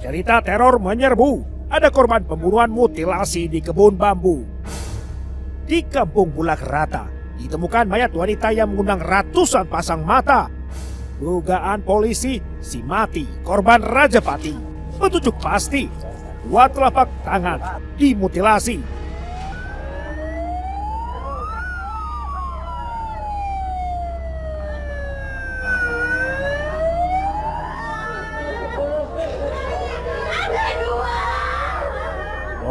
Cerita teror menyerbu. Ada korban pembunuhan mutilasi di kebun bambu. Di Kampung Bulak Rata ditemukan mayat wanita yang mengundang ratusan pasang mata. Dugaan polisi si mati korban Rajapati. Petunjuk pasti dua telapak tangan dimutilasi.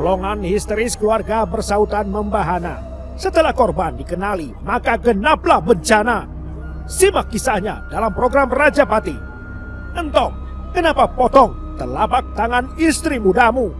Golongan histeris keluarga bersautan membahana. Setelah korban dikenali, maka genaplah bencana. Simak kisahnya dalam program Rajapati. Entong, kenapa potong telapak tangan istri mudamu?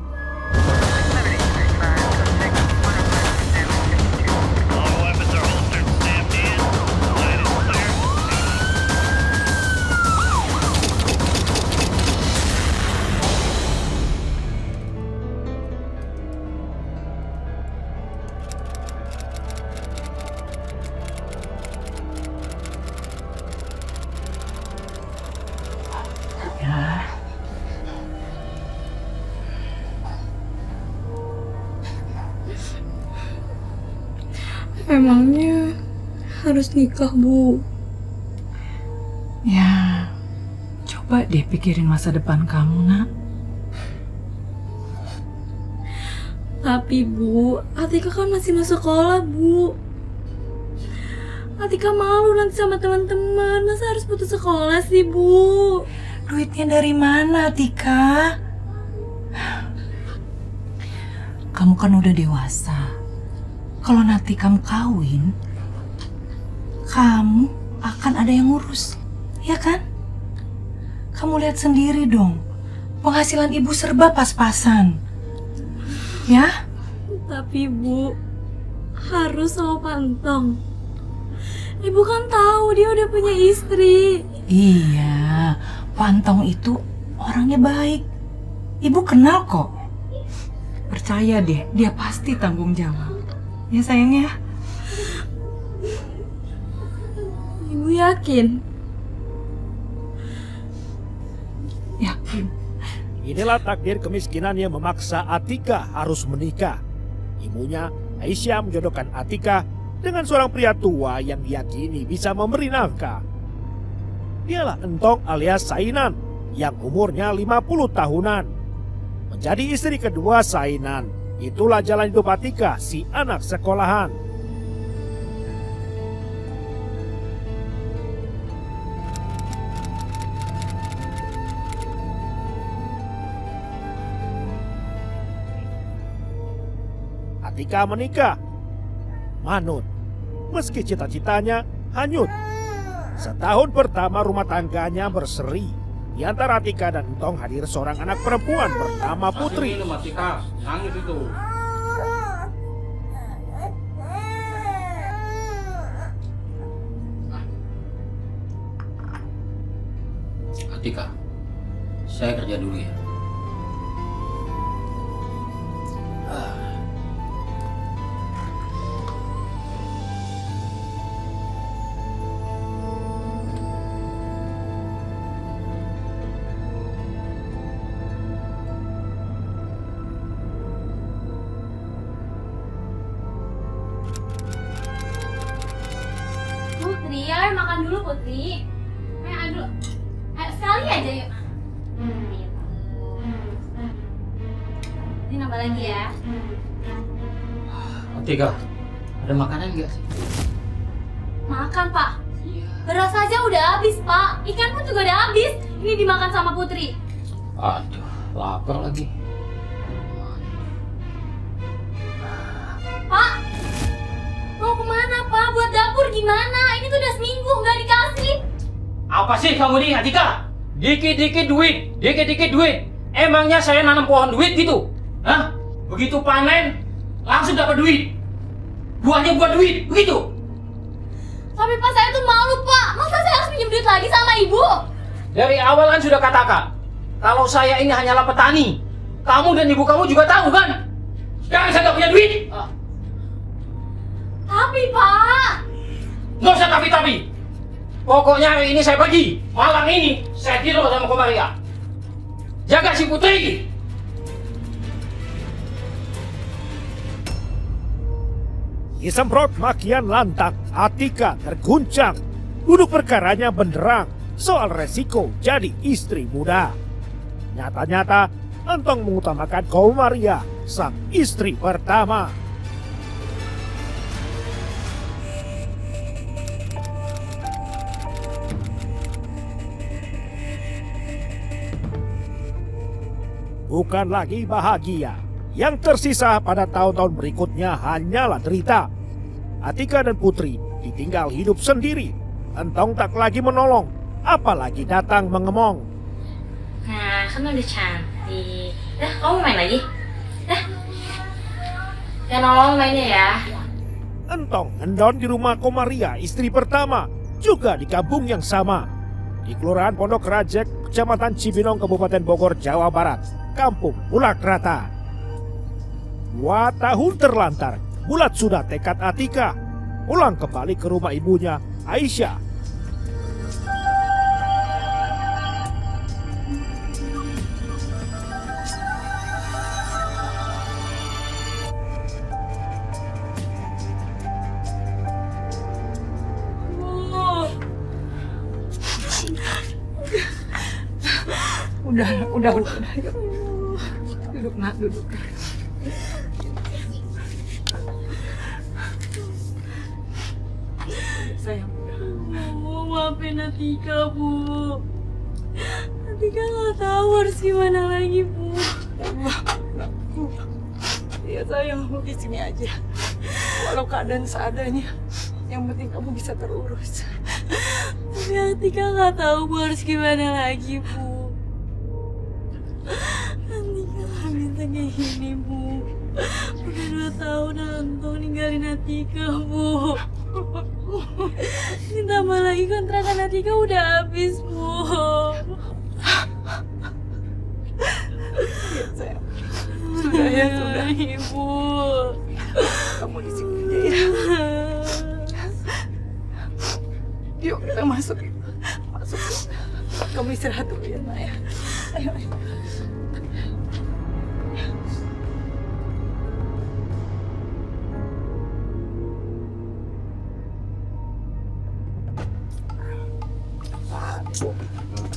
Emangnya harus nikah, Bu? Ya, coba deh pikirin masa depan kamu, Nak. Tapi Bu, Atika kan masih mau sekolah, Bu. Atika malu nanti sama teman-teman. Masa harus putus sekolah sih, Bu? Duitnya dari mana, Tika? Kamu kan udah dewasa. Kalau nanti kamu kawin, kamu akan ada yang ngurus, ya kan? Kamu lihat sendiri dong, penghasilan ibu serba pas-pasan, ya? Tapi Bu, harus sama Pantong. Ibu kan tahu dia udah punya istri. Iya, Pantong itu orangnya baik. Ibu kenal kok. Percaya deh, dia pasti tanggung jawab. Ya sayangnya. Ibu yakin? Yakin. Inilah takdir kemiskinan yang memaksa Atika harus menikah. Ibunya, Aisyah, menjodohkan Atika dengan seorang pria tua yang diyakini bisa memberi nafkah. Dialah Entong alias Sainan yang umurnya 50 tahunan. Menjadi istri kedua Sainan. Itulah jalan hidup Atika, si anak sekolahan. Atika menikah. Manut. Meski cita-citanya hanyut. Setahun pertama rumah tangganya berseri. Di antara Atika dan Entong hadir seorang anak perempuan bernama Putri. Atika, nangis itu. Atika, saya kerja dulu ya. Putri, ayo makan dulu Putri. Ayo, sekali aja yuk. Ini nambah lagi ya. Atika, ada makanan nggak sih? Makan Pak. Beras aja udah habis Pak. Ikan pun juga udah habis. Ini dimakan sama Putri. Aduh, lapar lagi. Pak, mau kemana Pak? Buat dapur gimana? Ini tuh udah seminggu nggak dikasih. Apa sih kamu nih, Atika? Dikit-dikit duit, dikit-dikit duit. Emangnya saya nanam pohon duit gitu? Hah? Begitu panen, langsung dapat duit. Buahnya buat duit, begitu? Tapi Pak, saya tuh malu Pak. Masa saya harus pinjam duit lagi sama Ibu? Dari awal kan sudah katakan, kalau saya ini hanyalah petani. Kamu dan ibu kamu juga tahu kan? Sekarang saya nggak punya duit. Tapi Pak, Pokoknya hari ini saya pergi. Malam ini saya tidur sama Komaria. Jaga si Putri. Disemprot makian lantang, Atika terguncang. Duduk perkaranya benderang soal resiko jadi istri muda. Nyata-nyata, Antong mengutamakan Komaria, sang istri pertama. Bukan lagi bahagia. Yang tersisa pada tahun-tahun berikutnya hanyalah derita. Atika dan Putri ditinggal hidup sendiri. Entong tak lagi menolong, apalagi datang mengemong. Nah, kan udah cantik. Dah, kamu main lagi? Dah. Jangan nolong mainnya ya. Entong ngendon di rumah Komaria, istri pertama, juga di kampung yang sama. Di Kelurahan Pondok Rajek, Kecamatan Cibinong, Kabupaten Bogor, Jawa Barat. Kampung Bulak Rata. 2 tahun terlantar, bulat sudah tekad Atika pulang kembali ke rumah ibunya, Aisyah. Udah. Yuk. Duduk, nak, duduk. Sayang. Bu, maafin Atika, Bu. Atika nggak tahu harus gimana lagi, Bu. Ya sayang, lu di sini aja. Walau keadaan seadanya, yang penting kamu bisa terurus. Tapi Atika nggak tahu Bu harus gimana lagi, Bu. Atika nggak bisa kayak gini, Bu. Udah 2 tahun Antong ninggalin Atika, Bu. Ditambah lagi kontrakan Atika udah habis, Bu. Ya sayang. Sudah ya, sudah. Ibu. Kamu di sini aja ya. Yuk kita masuk. Masuk. Kamu istirahat dulu ya, nak ya. Ayo.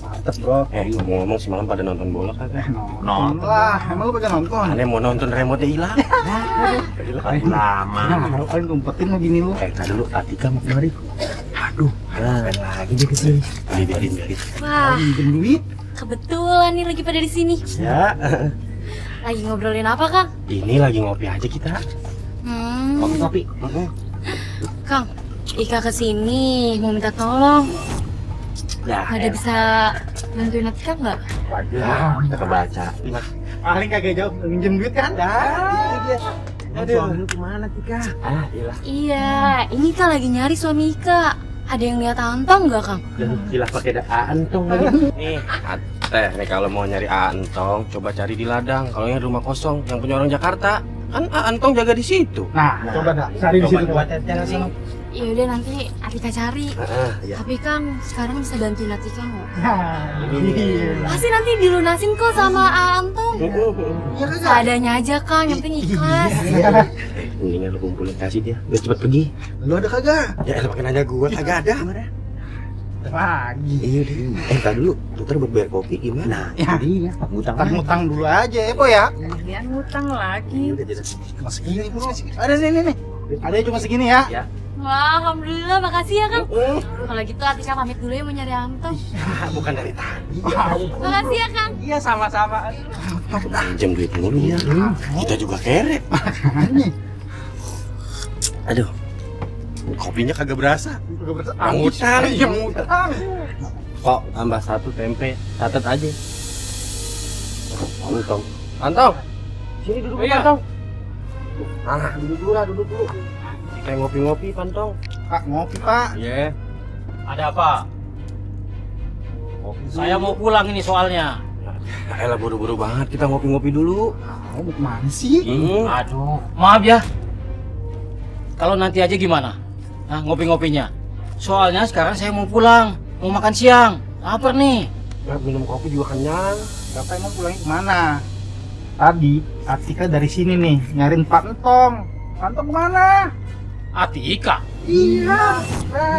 Mantap bro. Ngomong-ngomong semalam pada nonton bola kagak? Nonton lah, emang lu pada nonton? Aneh mau nonton remote hilang. Lama. Lu kan ngumpetin lo gini lu. Tadi dulu Atika mau kemari. Aduh, ngapain lagi dia kesini? Biarin. Wah, Minjem duit. kebetulan nih lagi pada di sini. Ya, Lagi ngobrolin apa, Kang? ini lagi ngopi aja kita. Kopi. Kang, Ika kesini mau minta tolong. Ya, Ada bisa bantuin Atika nggak? waduh, kita kebaca. Paling kagak jauh minjem duit kan? Aduh, lu kemana Tika? Iyalah. Iya, ini Kak lagi nyari suami Ika. Ada yang lihat Antong nggak, Kang? Gila pakai Antong lagi. Nih, nih kalau mau nyari Antong, coba cari di ladang. Kalau yang rumah kosong, yang punya orang Jakarta, kan Antong jaga di situ. Nah, coba dah, cari di situ. Coba cari sana. Ya udah nanti Atika cari. Iya. Tapi Kang, sekarang bisa bantuin Atika nggak? Iya. Pasti nanti dilunasin kok sama Antong. Seadanya aja, Kang. Yang penting ikhlas. Mendingan lu kumpulin kasih dia, biar cepet pergi. Lu ada kagak? Ya elah pakai nanya gua, kagak ada. Lagi. Iya deh. Tar dulu, putar buat bayar kopi gimana? Ya, Iya, ngutang dulu aja ya, Po ya. Kemudian ngutang lagi. Udah jadi. Cuma segini, Bro. Ada nih. Ada cuma segini ya. Ya. Wah, alhamdulillah. Makasih ya, Kang. Kalau gitu Atika pamit dulu ya mau nyari Antong. Bukan dari tadi. Makasih ya, Kang. Iya sama-sama. Pinjam duit mulu ya. Kita juga kere. Aduh. Kopinya kagak berasa. Ngutang. Iya, ngutang. Kok tambah 1 tempe, catat aja. Antong. Sini duduk dulu, Antong. Duduk dulu. Kita ngopi-ngopi, Pantong. Pak, ngopi, Pak. Iya. Ada apa? Saya mau pulang ini soalnya. Elah buru-buru banget, kita ngopi-ngopi dulu. Mau kemana sih? Aduh, maaf ya. Kalau nanti aja gimana? Ngopi-ngopinya. Soalnya sekarang saya mau pulang, mau makan siang. Lapar nih. Ya, minum kopi juga kenyang. Bapak emang pulangnya kemana? Tadi Atika dari sini nih nyariin Pak Entong. Pak Entong kemana? Atika? Iya.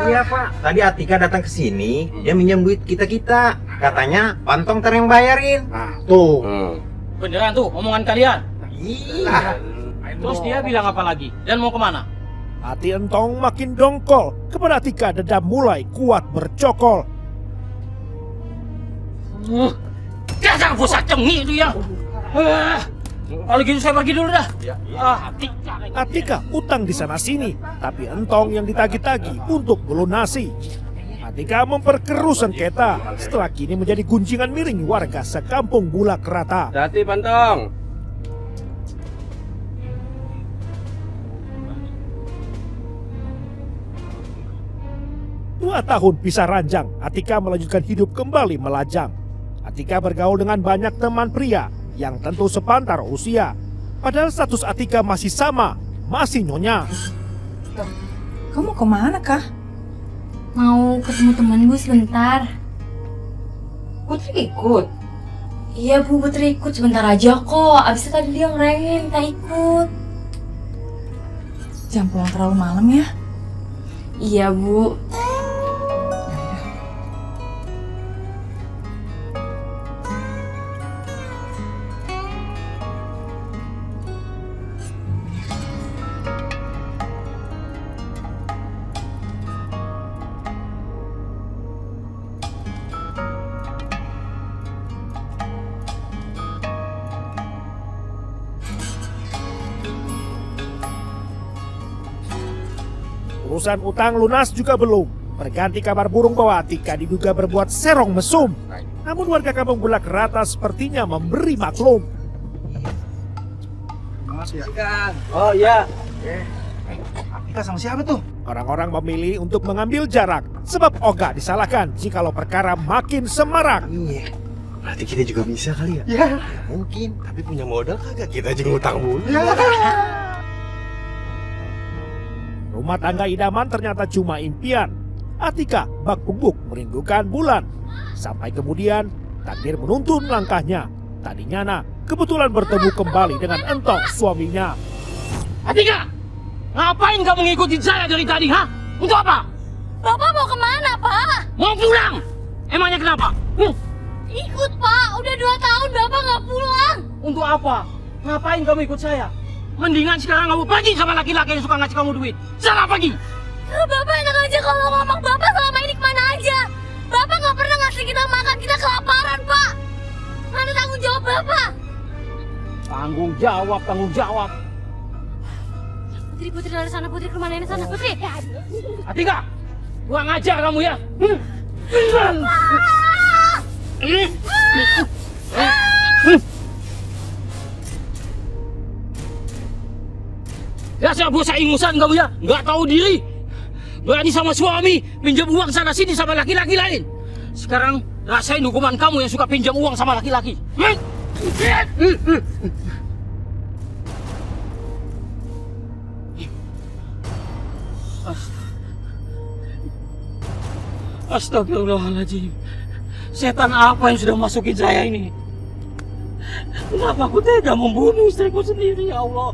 Iya Pak, tadi Atika datang ke sini, dia minjam duit kita. Katanya Pak Entong ntar yang bayarin. Nah, tuh. Beneran tuh omongan kalian? Iya. Terus dia bilang apa lagi? Dan mau kemana? Hati Entong makin dongkol. Kepada Atika dendam mulai kuat bercokol. Dasar bocah cengi itu ya. Kalau gitu saya pergi dulu dah. Atika utang di sana sini, tapi Entong yang ditagih-tagih untuk melunasi. Atika memperkeruh sengketa setelah kini menjadi gunjingan miring warga sekampung Bulak Rata. Hati Pantong. 2 tahun pisah ranjang, Atika melanjutkan hidup kembali melajang. Atika bergaul dengan banyak teman pria yang tentu sepantar usia. Padahal status Atika masih sama, masih nyonya. Kamu kemana, Kah? Mau ketemu teman Bu sebentar. Putri ikut. Iya Bu, Putri ikut sebentar aja kok. Abis itu tadi dia ngerengin, minta ikut. Jangan pulang terlalu malam ya. Iya Bu. Urusan utang lunas juga belum. Berganti kabar burung bahwa Atika diduga berbuat serong mesum. Namun warga kampung Bulak Rata sepertinya memberi maklum. Oh iya. Atika sama siapa tuh? Orang-orang memilih untuk mengambil jarak. Sebab ogah disalahkan jikalau perkara makin semarak. Iya. Berarti kita juga bisa kali ya? Ya. Mungkin. Tapi punya modal kagak? Kita aja ngutang mulu. Rumah tangga idaman ternyata cuma impian. Atika bak bubuk merindukan bulan. Sampai kemudian takdir menuntun langkahnya. Tadinya Nyana kebetulan bertemu kembali dengan Entong suaminya. Atika! Ngapain kamu ngikutin saya dari tadi, ha? Untuk apa? Bapak mau kemana, Pak? Mau pulang! Emangnya kenapa? Ikut, Pak. Udah 2 tahun Bapak nggak pulang. Untuk apa? Ngapain kamu ikut saya? Mendingan sekarang kamu pergi sama laki-laki yang suka ngasih kamu duit. Sana pergi! Bapak enak aja kalau ngomong. Bapak selama ini kemana aja? Bapak nggak pernah ngasih kita makan. Kita kelaparan, Pak. Mana tanggung jawab Bapak? Tanggung jawab, tanggung jawab. Putri dari sana, Putri ke rumah nenek sana, Putri. Atika! Kurang ajar kamu ya! Dasar bocah ingusan kamu ya, nggak tahu diri. Berani sama suami, pinjam uang sana sini sama laki-laki lain. Sekarang rasain hukuman kamu yang suka pinjam uang sama laki-laki. Astagfirullahaladzim. Setan apa yang sudah masukin saya ini? Kenapa aku tega membunuh istriku sendiri, ya Allah?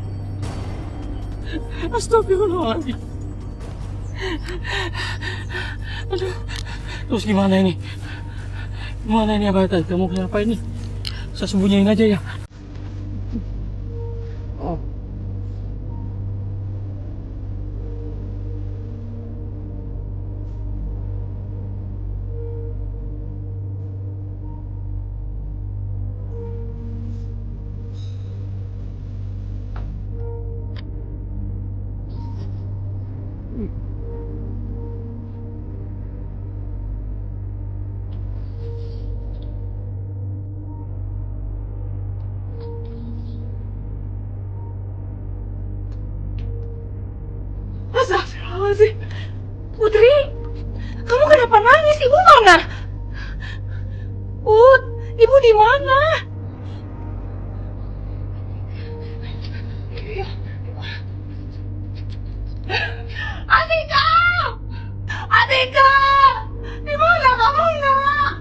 Astagfirullahaladzim. Aduh, terus gimana ini? Gimana ini Abah tadi? Kamu kenapa ini? Saya sembunyiin aja ya. Oh. Astagfirullahaladzim. Putri, kamu kenapa nangis? Ibu mana? Put, ibu di mana? Atika! Atika! Atika! Di mana kamu, Nak?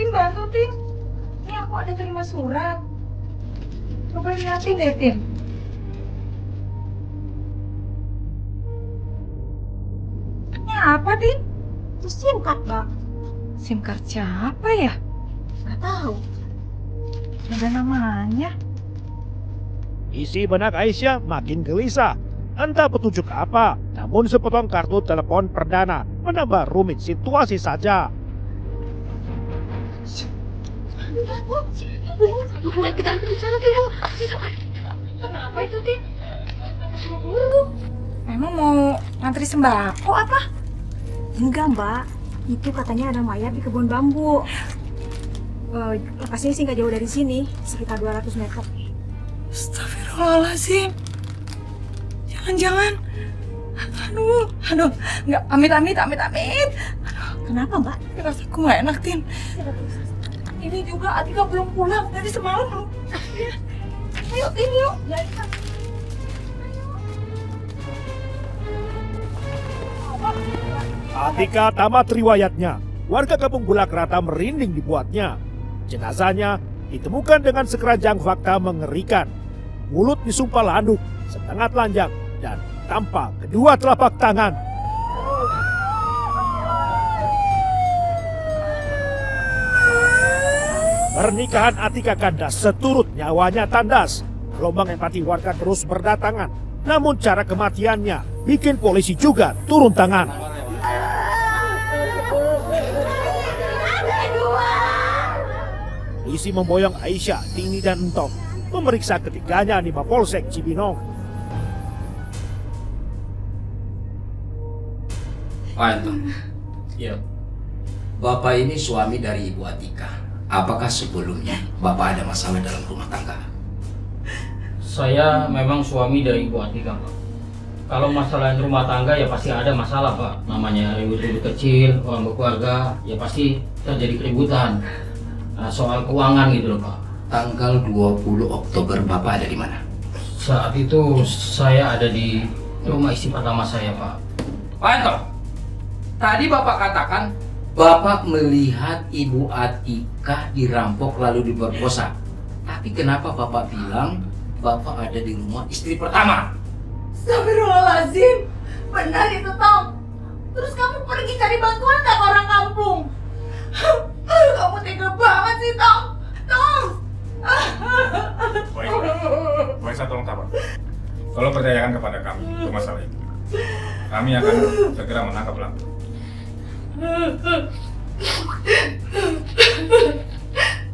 Bantu, Tin. Ini aku ada terima surat. Coba liatin deh, Tin. Ini apa, Tin? Itu SIM card, Mbak. SIM card siapa ya? Nggak tahu. Ada namanya. Isi benak Aisyah makin gelisah. Entah petunjuk apa, namun sepotong kartu telepon perdana menambah rumit situasi saja. Kenapa itu, Tin? Emang mau ngantri sembako apa? Enggak, Mbak. Itu katanya ada mayat di kebun bambu. Lokasinya sih nggak jauh dari sini, sekitar 200 meter. Astagfirullahaladzim. Jangan-jangan. Aduh, nggak, amit. Aduh, Kenapa, Mbak? rasaku nggak enak, Tin. Ini juga Atika belum pulang dari semalam. Ayo, Tin, yuk. Atika tamat riwayatnya. Warga kampung Bulak Rata merinding dibuatnya. Jenazahnya ditemukan dengan sekeranjang fakta mengerikan. Mulut disumpal handuk, setengah telanjang, dan tanpa kedua telapak tangan. Pernikahan Atika kandas seturut nyawanya tandas. Gelombang empati warga terus berdatangan. Namun cara kematiannya bikin polisi juga turun tangan. Polisi memboyong Aisyah, Tini, dan Entong memeriksa ketiganya di Mapolsek Cibinong. Pak Entong. Iya. Bapak ini suami dari Ibu Atika. Apakah sebelumnya Bapak ada masalah dalam rumah tangga? Saya memang suami dari Ibu Atika, Pak. Kalau masalah rumah tangga ya pasti ada masalah, Pak. Namanya ribut-ribut kecil, orang berkeluarga, ya pasti terjadi keributan. Nah, soal keuangan gitu loh, Pak. Tanggal 20 Oktober Bapak ada di mana? Saat itu saya ada di rumah istri pertama saya, Pak. Pak Entong, tadi Bapak katakan Bapak melihat Ibu Atika dirampok lalu diperkosa. Tapi kenapa Bapak bilang Bapak ada di rumah istri pertama? Astagfirullahaladzim. Benar itu, Tong. Terus kamu pergi cari bantuan nggak ke orang kampung? Kamu tega banget sih, Tong. Tong. Baik, tolong tabah. Tolong percayakan kepada kami untuk masalah itu. Kami akan segera menangkap pelaku.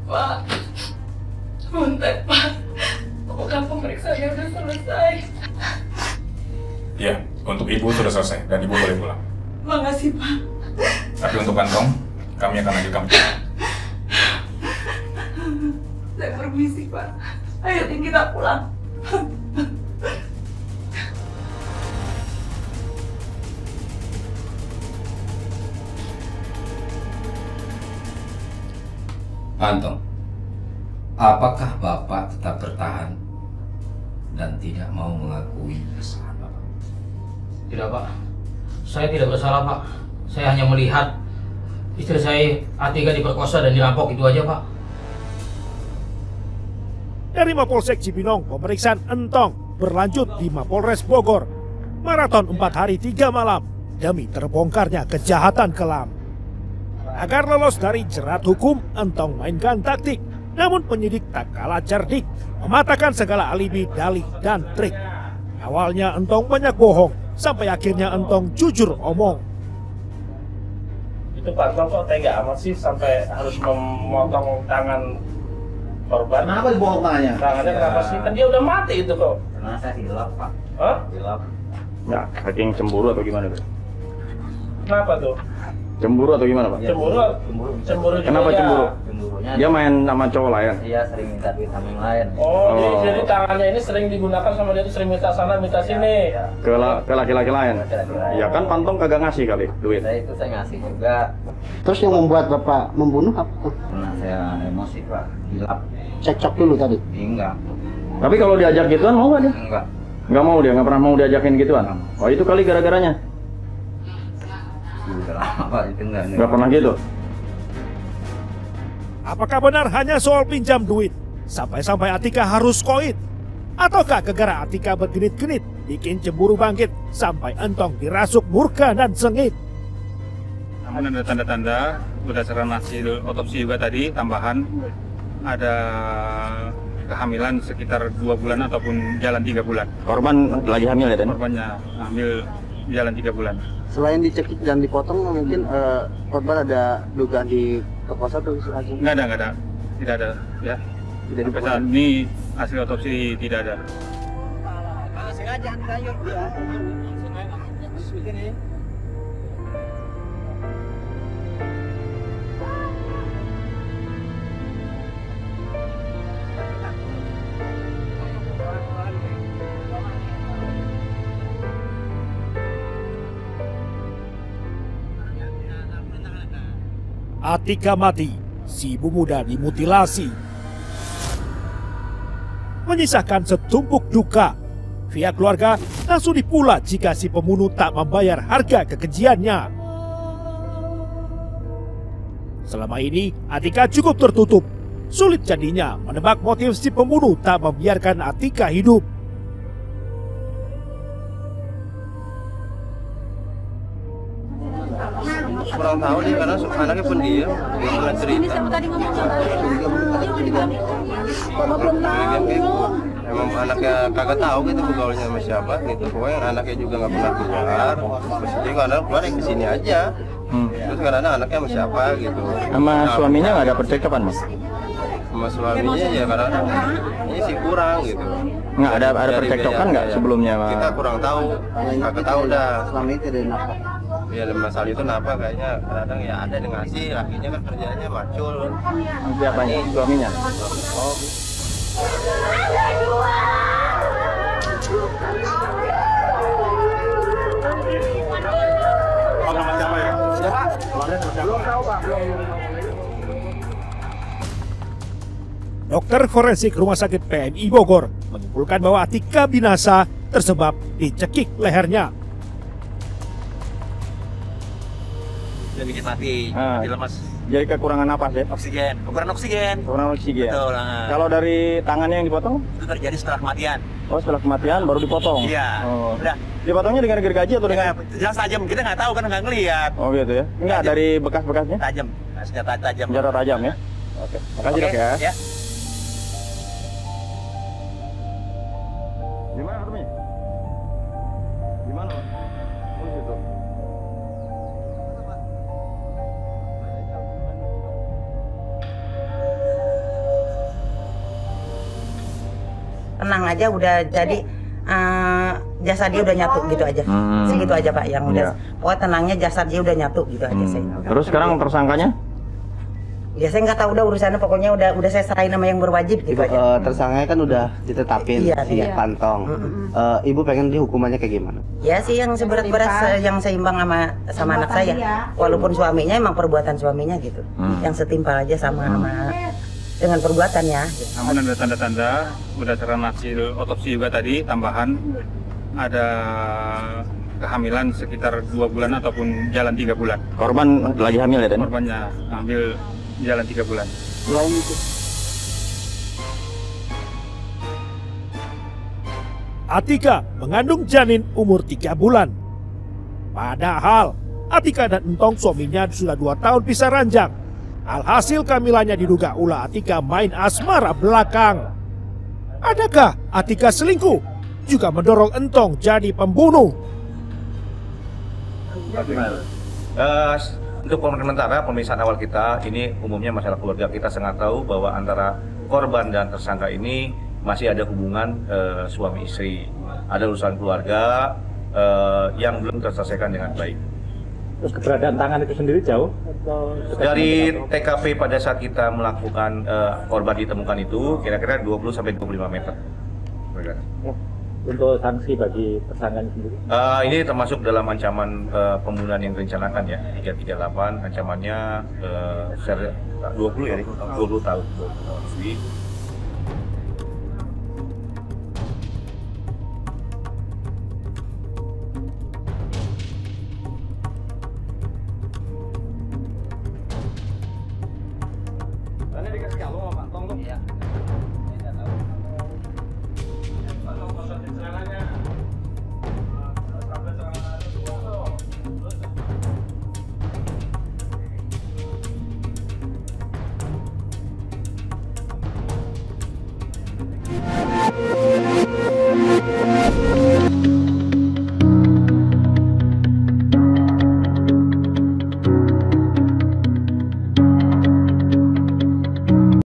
Pak, bentar, Pak. Apakah pemeriksaannya udah selesai? Ya, untuk ibu sudah selesai dan ibu boleh pulang. Makasih, Pak. Tapi untuk kantong, kami akan lanjutkan. Saya permisi, Pak. Ayo, Tin, kita pulang. Antong, apakah Bapak tetap bertahan dan tidak mau mengakui kesalahan Bapak? Tidak, Pak. Saya tidak bersalah, Pak. Saya hanya melihat istri saya Atika diperkosa dan dirampok, itu aja, Pak. Dari Mapolsek Cibinong, pemeriksaan Entong berlanjut di Mapolres Bogor. Maraton 4 hari 3 malam demi terbongkarnya kejahatan kelam. Agar lolos dari jerat hukum, Entong mainkan taktik. Namun penyidik tak kalah cerdik, mematahkan segala alibi, dalih, dan trik. Awalnya Entong banyak bohong, sampai akhirnya Entong jujur omong. Itu Pak Entong kok tega amat sih sampai harus memotong tangan korban? Kenapa dibawa tangannya? Tangannya kenapa sih? Kan dia udah mati itu kok. Karena saya hilaf, Pak. Hah? Ya, saking cemburu atau gimana, Pak? Kenapa tuh? Cemburu atau gimana, Pak? Cemburu juga. Kenapa ya. cemburu? Dia main sama cowok lain? Iya, sering minta duit sama yang lain. Oh, jadi tangannya ini sering digunakan sama dia tuh, sering minta sana, minta sini. Ke laki-laki lain? Ya kan Pantong kagak ngasih kali duit. Itu saya ngasih juga. Terus yang membuat Bapak membunuh apa tuh? Karena saya emosi, Pak. Hilap. Cekcok dulu tadi? Enggak. Tapi kalau diajak gituan mau nggak dia? Enggak. Nggak mau dia, nggak pernah mau diajakin gituan? Oh itu kali gara-garanya? Udah lama, Pak. Itu enggak. Nggak pernah gitu? Apakah benar hanya soal pinjam duit? Sampai-sampai Atika harus koit? Ataukah gegara Atika bergenit-genit bikin cemburu bangkit sampai Entong dirasuk murka dan sengit? Namun ada tanda-tanda berdasarkan hasil otopsi juga tadi tambahan ada kehamilan sekitar 2 bulan ataupun jalan 3 bulan. Korban lagi hamil ya, Dan? Korbannya hamil jalan 3 bulan. Selain dicekik dan dipotong, mungkin korban ada dugaan diperkosa tuh hasil? Nggak ada, tidak ada ya. Tidak sampai saat ini hasil otopsi tidak ada. Atika mati, si ibu muda dimutilasi. Menyisakan setumpuk duka. Pihak keluarga langsung dipula jika si pembunuh tak membayar harga kekejiannya. Selama ini Atika cukup tertutup. Sulit jadinya menebak motif si pembunuh tak membiarkan Atika hidup. Kurang tahu nih karena anaknya pendiam, dia pernah cerita. Emang anaknya kagak tahu gitu bergaulnya sama siapa gitu. Pokoknya anaknya juga nggak pernah keluar. Jadi kalau keluar yang kesini aja. Terus karena anaknya sama siapa gitu. Sama suaminya nggak ada percakapan, Mas? Sama suaminya ya kadang-kadang ini sih kurang gitu. Nggak ada percakapan nggak sebelumnya, Pak? Kita kurang tahu, kagak tahu dah. Selama ini tidak nafkah. Ya masalah itu kenapa kayaknya kadang ya ada yang ngasih, lakinya kan kerjanya macul. Siapanya? Suaminya? Oh. Nama siapa ya? Dokter forensik Rumah Sakit PMI Bogor menyimpulkan bahwa Atika binasa tersebab dicekik lehernya. Dia bikin mati lemas. Jadi kekurangan napas ya? Oksigen, kekurangan oksigen. Kekurangan oksigen. Betul. Kalau dari tangannya yang dipotong? Itu terjadi setelah kematian. Oh, setelah kematian baru dipotong? Iya. Oh. Udah. Dipotongnya dengan gergaji atau dengan? Jelas tajam, kita nggak tahu kan nggak ngelihat. Oh gitu ya? Enggak, dari bekas-bekasnya? Tajam, senjata tajam. Senjata tajam ya? Oke. Makasih dok ya. Ya. Gimana ketemunya? Gimana, Pak? Oh, situ. Tenang aja udah jadi jasad dia udah nyatu gitu aja. Segitu aja Pak yang udah. Pokoknya tenangnya jasad dia udah nyatu gitu aja saya. Terus sekarang tersangkanya? Ya saya nggak tahu udah urusannya, pokoknya udah saya serahin sama yang berwajib gitu aja. Tersangkanya kan udah ditetapin si Pantong. Ibu pengen dihukumannya kayak gimana? Ya sih yang seberat-berat yang seimbang sama anak saya. Walaupun suaminya emang perbuatan suaminya gitu. Yang setimpal aja sama dengan perbuatannya. Namun ada tanda-tanda berdasarkan hasil otopsi juga tadi tambahan ada kehamilan sekitar 2 bulan ataupun jalan 3 bulan. Korban lagi hamil ya, Dan? Korbannya hamil jalan 3 bulan. Selain itu. Atika mengandung janin umur 3 bulan. Padahal Atika dan Entong suaminya sudah 2 tahun pisah ranjang. Alhasil kehamilannya diduga ulah Atika main asmara belakang. Adakah Atika selingkuh? Juga mendorong Entong jadi pembunuh. Untuk sementara pemeriksaan awal kita ini umumnya masalah keluarga, kita sangat tahu bahwa antara korban dan tersangka ini masih ada hubungan suami istri. ada urusan keluarga yang belum terselesaikan dengan baik. Terus keberadaan tangan itu sendiri jauh? Dari TKP pada saat kita melakukan korban ditemukan itu kira-kira 20-25 meter. Untuk sanksi bagi tersangka sendiri? Ini termasuk dalam ancaman pembunuhan yang direncanakan ya, 338, ancamannya 20 tahun.